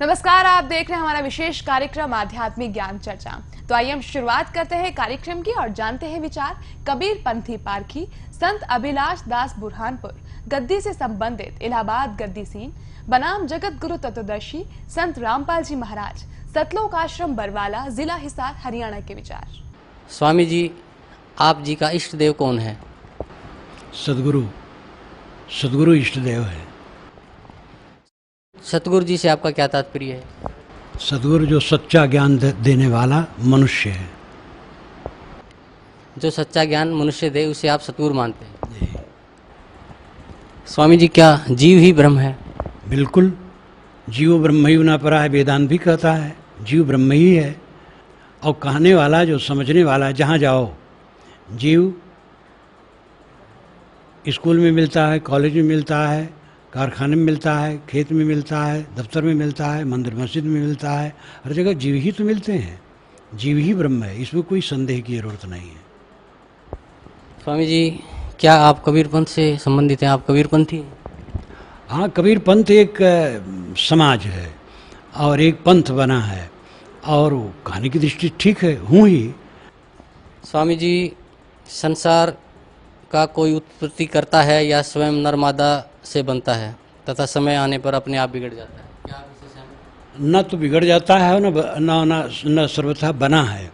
नमस्कार, आप देख रहे हैं हमारा विशेष कार्यक्रम आध्यात्मिक ज्ञान चर्चा। तो आइए हम शुरुआत करते हैं कार्यक्रम की और जानते हैं विचार कबीर पंथी पारखी संत अभिलाष दास बुरहानपुर गद्दी से संबंधित इलाहाबाद गद्दी सीन बनाम जगत गुरु तत्वदर्शी संत रामपाल जी महाराज सतलोक आश्रम बरवाला जिला हिसार हरियाणा के विचार। स्वामी जी, आप जी का इष्ट देव कौन है? सदगुरु इष्ट देव है। सतगुरु जी से आपका क्या तात्पर्य है? सदगुरु जो सच्चा ज्ञान देने वाला मनुष्य है। जो सच्चा ज्ञान मनुष्य दे उसे आप सतगुरु मानते हैं? स्वामी जी, क्या जीव ही ब्रह्म है? बिल्कुल, जीव ब्रह्म ही न परा है, वेदांत भी कहता है जीव ब्रह्म ही है। और कहने वाला जो समझने वाला, जहाँ जाओ जीव स्कूल में मिलता है, कॉलेज में मिलता है, कारखाने में मिलता है, खेत में मिलता है, दफ्तर में मिलता है, मंदिर मस्जिद में मिलता है, हर जगह जीव ही तो मिलते हैं। जीव ही ब्रह्म है, इसमें कोई संदेह की जरूरत नहीं है। स्वामी जी, क्या आप कबीर पंथ से संबंधित हैं? आप कबीर पंथी हैं? हाँ, कबीर पंथ एक समाज है और एक पंथ बना है, और कहने की दृष्टि ठीक है, हूँ ही। स्वामी जी, संसार का कोई उत्पत्ति करता है या स्वयं नरमादा से बनता है तथा समय आने पर अपने आप बिगड़ जाता है? क्या आप इससे सहमत? न तो बिगड़ जाता है न सर्वथा बना है।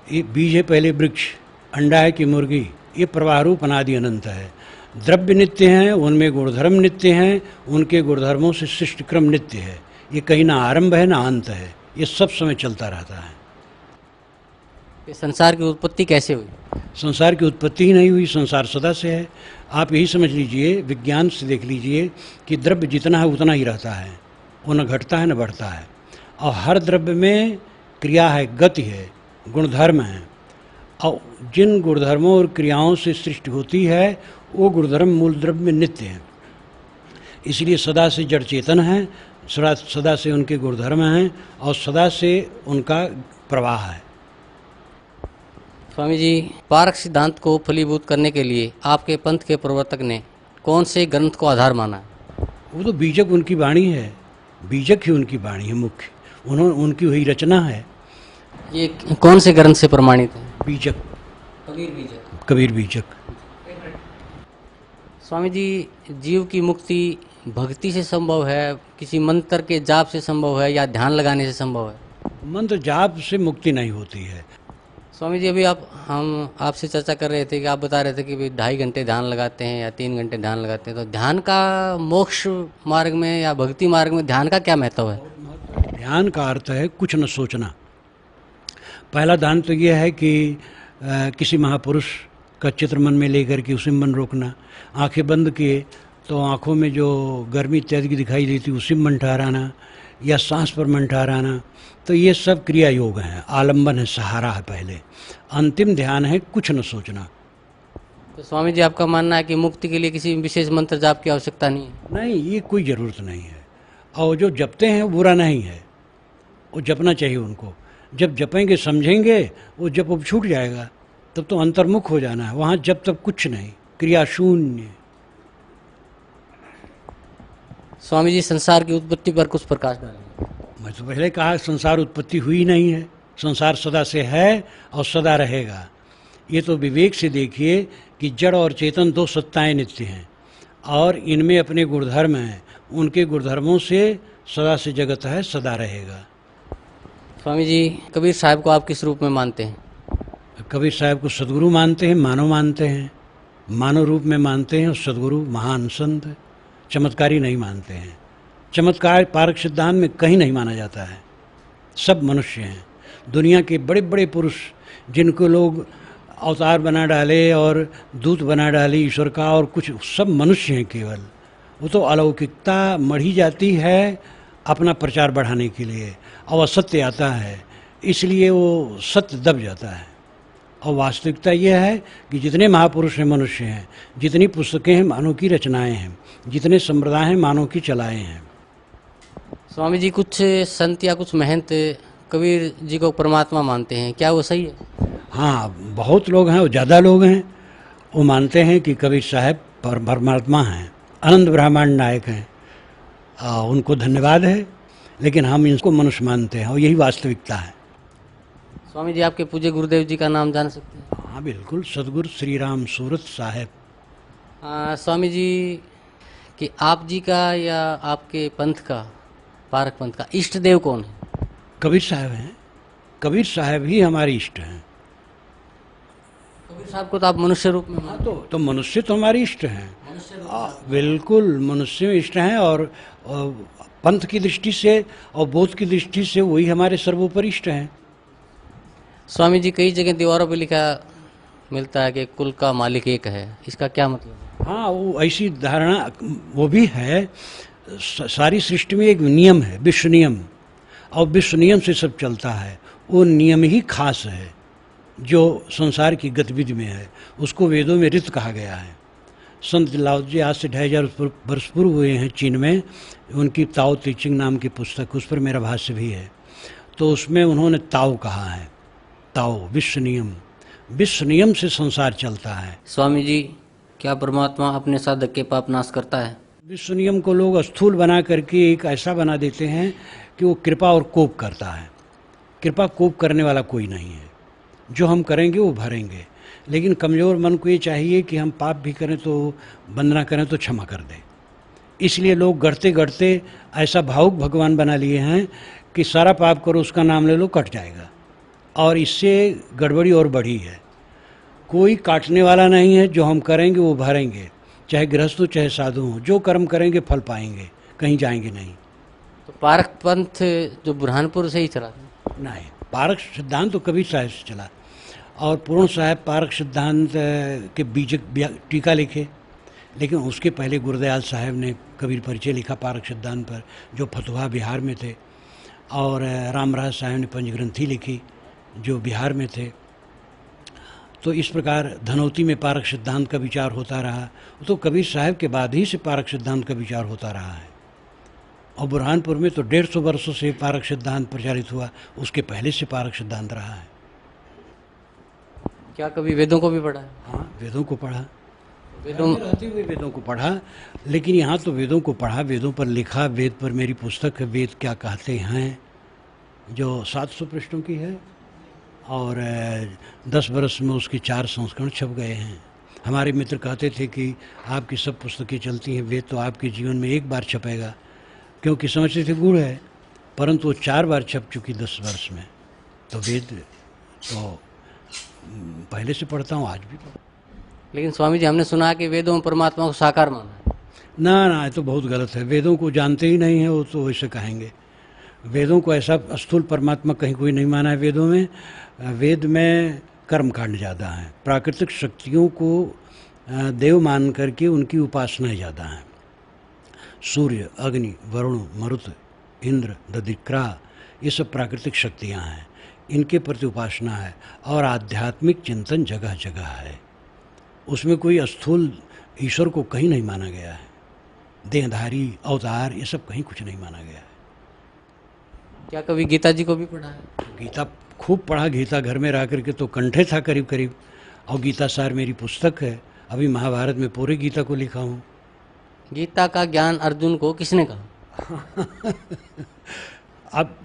ये बीज है पहले वृक्ष, अंडा है कि मुर्गी, ये प्रवाह रूप अनादि अनंत है। द्रव्य नित्य हैं, उनमें गुणधर्म नित्य हैं, उनके गुणधर्मों से सृष्टि क्रम नित्य है। ये कहीं ना आरंभ है ना अंत है, ये सब समय चलता रहता है। संसार की उत्पत्ति कैसे हुई? संसार की उत्पत्ति ही नहीं हुई, संसार सदा से है। आप यही समझ लीजिए, विज्ञान से देख लीजिए कि द्रव्य जितना है उतना ही रहता है, वो न घटता है न बढ़ता है। और हर द्रव्य में क्रिया है, गति है, गुणधर्म है, और जिन गुणधर्मों और क्रियाओं से सृष्टि होती है वो गुणधर्म मूल द्रव्य में नित्य हैं। इसलिए सदा से जड़ चेतन है, सदा से उनके गुणधर्म हैं और सदा से उनका प्रवाह है। स्वामी जी, पारक सिद्धांत को फलीभूत करने के लिए आपके पंथ के प्रवर्तक ने कौन से ग्रंथ को आधार माना है? वो तो बीजक उनकी वाणी है, बीजक ही उनकी वाणी है मुख्य, उनकी वही रचना है। ये कौन से ग्रंथ से प्रमाणित है? बीजक, कबीर बीजक। स्वामी जी, जीव की मुक्ति भक्ति से संभव है, किसी मंत्र के जाप से संभव है या ध्यान लगाने से संभव है? मंत्र जाप से मुक्ति नहीं होती है। स्वामी जी, अभी हम आपसे चर्चा कर रहे थे कि आप बता रहे थे कि भाई 2.5 घंटे ध्यान लगाते हैं या 3 घंटे ध्यान लगाते हैं, तो ध्यान का मोक्ष मार्ग में या भक्ति मार्ग में ध्यान का क्या महत्व है? ध्यान का अर्थ है कुछ न सोचना। पहला ध्यान तो यह है कि किसी महापुरुष का चित्र मन में लेकर के उसे मन रोकना, आंखें बंद किए तो आंखों में जो गर्मी इत्यादि की दिखाई देती उसी में मन ठहराना, या सांस पर मन ठहराना, तो ये सब क्रिया योग हैं। आलंबन है, सहारा है पहले। अंतिम ध्यान है कुछ न सोचना। तो स्वामी जी, आपका मानना है कि मुक्ति के लिए किसी विशेष मंत्र जाप की आवश्यकता नहीं है? नहीं, ये कोई ज़रूरत नहीं है। और जो जपते हैं वो बुरा नहीं है, वो जपना चाहिए उनको। जब जपेंगे समझेंगे वो जप अब छूट जाएगा, तब तो अंतर्मुख हो जाना है। वहाँ जब तब कुछ नहीं, क्रिया शून्य। स्वामी जी, संसार की उत्पत्ति पर कुछ प्रकाश डालें। मैं तो पहले कहा, संसार उत्पत्ति हुई नहीं है, संसार सदा से है और सदा रहेगा। ये तो विवेक से देखिए कि जड़ और चेतन दो सत्ताएं नित्य हैं और इनमें अपने गुणधर्म हैं, उनके गुणधर्मों से सदा से जगत है, सदा रहेगा। स्वामी जी, कबीर साहब को आप किस रूप में मानते हैं? कबीर साहब को सदगुरु मानते हैं, मानव मानते हैं, मानव रूप में मानते हैं। और सदगुरु महान संत, चमत्कारी नहीं मानते हैं। चमत्कार पारक सिद्धांत में कहीं नहीं माना जाता है। सब मनुष्य हैं। दुनिया के बड़े बड़े पुरुष जिनको लोग अवतार बना डाले और दूत बना डाले ईश्वर का, और कुछ सब मनुष्य हैं केवल। वो तो अलौकिकता मढ़ी जाती है अपना प्रचार बढ़ाने के लिए, और असत्य आता है इसलिए वो सत्य दब जाता है। और वास्तविकता यह है कि जितने महापुरुष हैं मनुष्य हैं, जितनी पुस्तकें हैं मानव की रचनाएं हैं, जितने संप्रदाय हैं मानव की चलाएं हैं। स्वामी जी, कुछ संत या कुछ महंत कबीर जी को परमात्मा मानते हैं, क्या वो सही है? हाँ, बहुत लोग हैं, वो ज़्यादा लोग हैं, वो मानते हैं कि कबीर साहब परमात्मा हैं, अनंत ब्रह्मांड नायक हैं। उनको धन्यवाद है। लेकिन हम इनको मनुष्य मानते हैं और यही वास्तविकता है। स्वामी जी, आपके पूज्य गुरुदेव जी का नाम जान सकते हैं? हाँ बिल्कुल, सदगुरु श्री राम सूरत साहेब। स्वामी जी, कि आप जी का या आपके पंथ का, पारक पंथ का इष्ट देव कौन है? कबीर साहब हैं। कबीर साहब ही हमारे इष्ट हैं। कबीर साहब को तो आप मनुष्य रूप में हाँ, तो मनुष्य तो हमारे इष्ट हैं। बिल्कुल मनुष्य इष्ट हैं, और पंथ की दृष्टि से और बोध की दृष्टि से वही हमारे सर्वोपरि इष्ट हैं। स्वामी जी, कई जगह दीवारों पे लिखा मिलता है कि कुल का मालिक एक है, इसका क्या मतलब है? हाँ, वो ऐसी धारणा वो भी है। सारी सृष्टि में एक नियम है, विश्व नियम, और विश्व नियम से सब चलता है। वो नियम ही खास है जो संसार की गतिविधि में है, उसको वेदों में ऋत कहा गया है। संत लाओ जी आज से 2500 वर्ष पूर्व हुए हैं चीन में। उनकी ताओ ते चिंग नाम की पुस्तक, उस पर मेरा भाष्य भी है। तो उसमें उन्होंने ताओ कहा है। ताओ विश्व नियम, विश्व नियम से संसार चलता है। स्वामी जी, क्या परमात्मा अपने साधक के पाप नाश करता है? विश्व नियम को लोग स्थूल बना करके एक ऐसा बना देते हैं कि वो कृपा और कोप करता है। कृपा कोप करने वाला कोई नहीं है। जो हम करेंगे वो भरेंगे, लेकिन कमज़ोर मन को ये चाहिए कि हम पाप भी करें तो वंदना करें तो क्षमा कर दे। इसलिए लोग गढ़ते गढ़ते ऐसा भावुक भगवान बना लिए हैं कि सारा पाप करो, उसका नाम ले लो, कट जाएगा। और इससे गड़बड़ी और बढ़ी है। कोई काटने वाला नहीं है। जो हम करेंगे वो भरेंगे, चाहे गृहस्थ हो चाहे साधु हो। जो कर्म करेंगे फल पाएंगे, कहीं जाएंगे नहीं। तो पारक पंथ जो बुरहानपुर से ही चला था? नहीं, पारक सिद्धांत तो कबीर साहब से चला, और पूर्ण साहब पारक सिद्धांत के बीज टीका लिखे। लेकिन उसके पहले गुरुदयाल साहब ने कबीर परिचय लिखा पारक सिद्धांत पर, जो फतुहा बिहार में थे। और रामराज साहब ने पंचग्रंथी लिखी जो बिहार में थे। तो इस प्रकार धनौती में पारक सिद्धांत का विचार होता रहा। तो कबीर साहब के बाद ही से पारक सिद्धांत का विचार होता रहा है। और बुरहानपुर में तो 150 वर्षों से पारक सिद्धांत प्रचारित हुआ, उसके पहले से पारक सिद्धांत रहा है। क्या कभी वेदों को भी पढ़ा है? हाँ, वेदों को पढ़ा। वेदों में रहते हुए वेदों को पढ़ा, लेकिन यहाँ तो वेदों को पढ़ा, वेदों पर लिखा। वेद पर मेरी पुस्तक है, वेद क्या कहते हैं, जो 700 पृष्ठों की है, और 10 बरस में उसके 4 संस्करण छप गए हैं। हमारे मित्र कहते थे कि आपकी सब पुस्तकें चलती हैं, वेद तो आपके जीवन में एक बार छपेगा, क्योंकि समझते थे गुड़ है, परंतु वो 4 बार छप चुकी 10 वर्ष में। तो वेद तो पहले से पढ़ता हूँ, आज भी पढ़ता। लेकिन स्वामी जी, हमने सुना है कि वेदों में परमात्मा को साकार माना है। ना, ये तो बहुत गलत है। वेदों को जानते ही नहीं है वो, तो वैसे कहेंगे। वेदों को ऐसा स्थूल परमात्मा कहीं कोई नहीं माना है वेदों में। वेद में कर्म कांड ज़्यादा है, प्राकृतिक शक्तियों को देव मान करके उनकी उपासना ज़्यादा है। सूर्य, अग्नि, वरुण, मरुत, इंद्र, दधिक्रा, ये सब प्राकृतिक शक्तियाँ हैं, इनके प्रति उपासना है। और आध्यात्मिक चिंतन जगह जगह है। उसमें कोई स्थूल ईश्वर को कहीं नहीं माना गया है। देहधारी, अवतार, ये सब कहीं कुछ नहीं माना गया है। क्या कभी गीता जी को भी पढ़ा है? गीता खूब पढ़ा। गीता घर में रह करके तो कंठे था करीब करीब। और गीता सार मेरी पुस्तक है। अभी महाभारत में पूरे गीता को लिखा हूँ। गीता का ज्ञान अर्जुन को किसने कहा? अब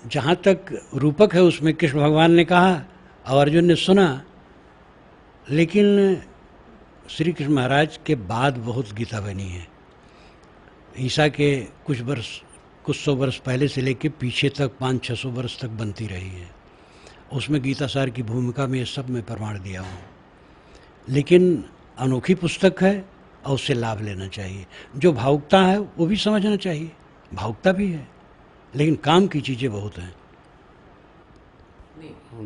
जहाँ तक रूपक है उसमें कृष्ण भगवान ने कहा और अर्जुन ने सुना। लेकिन श्री कृष्ण महाराज के बाद बहुत गीता बनी है। ईसा के कुछ सौ वर्ष पहले से लेके पीछे तक 500-600 वर्ष तक बनती रही है। उसमें गीता सार की भूमिका में सब में प्रमाण दिया हूँ। लेकिन अनोखी पुस्तक है और उससे लाभ लेना चाहिए। जो भावुकता है वो भी समझना चाहिए। भावुकता भी है, लेकिन काम की चीज़ें बहुत हैं।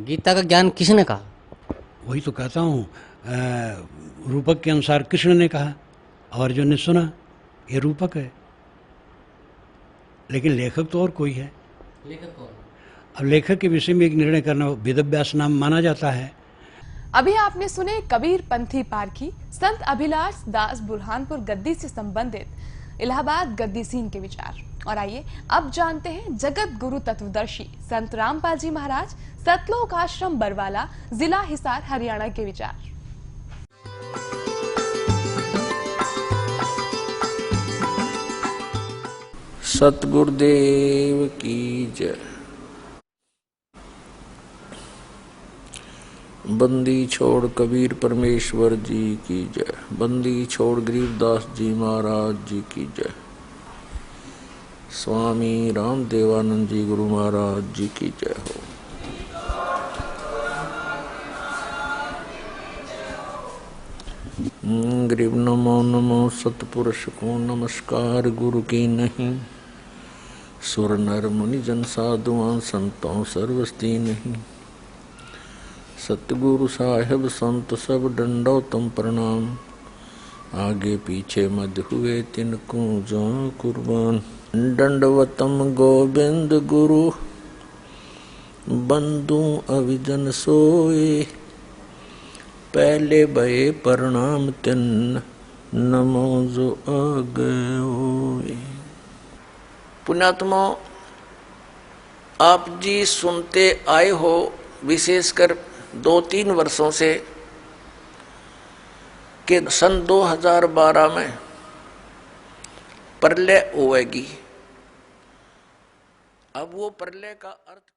गीता का ज्ञान किसने कहा? वही तो कहता हूँ, रूपक के अनुसार कृष्ण ने कहा और अर्जुन ने सुना। ये रूपक है, लेकिन लेखक तो और कोई है। लेखक कौन? अब लेखक के विषय में एक निर्णय करना वेदव्यास नाम माना जाता है। अभी आपने सुने कबीर पंथी पारखी संत अभिलाष दास बुरहानपुर गद्दी से संबंधित इलाहाबाद गद्दी सीन के विचार। और आइए अब जानते हैं जगत गुरु तत्वदर्शी संत रामपाल जी महाराज सतलोक आश्रम बरवाला, जिला हिसार, हरियाणा के विचार। सतगुरुदेव की जय। बंदी छोड़ कबीर परमेश्वर जी की जय। बंदी छोड़ गरीबदास जी महाराज जी की जय। स्वामी राम देवानंद जी गुरु महाराज जी की जय हो। गरीब नमो नमो सतपुरुष को नमस्कार गुरु की नहीं। सुर नर मुनि जन साधुआं संतों सर्वस्ती नहीं। सतगुरु साहेब संत सब दंडोतम प्रणाम। आगे पीछे मध्य हुए तिनको जो कुर्बान। दंडवतम गोविंद गुरु बंधु अविजन सोए। पहले भये प्रणाम तिन नमो जो आगे होए। पुण्यात्मा, आप जी सुनते आए हो विशेषकर 2-3 वर्षों से कि सन 2012 में प्रलय होएगी। अब वो प्रलय का अर्थ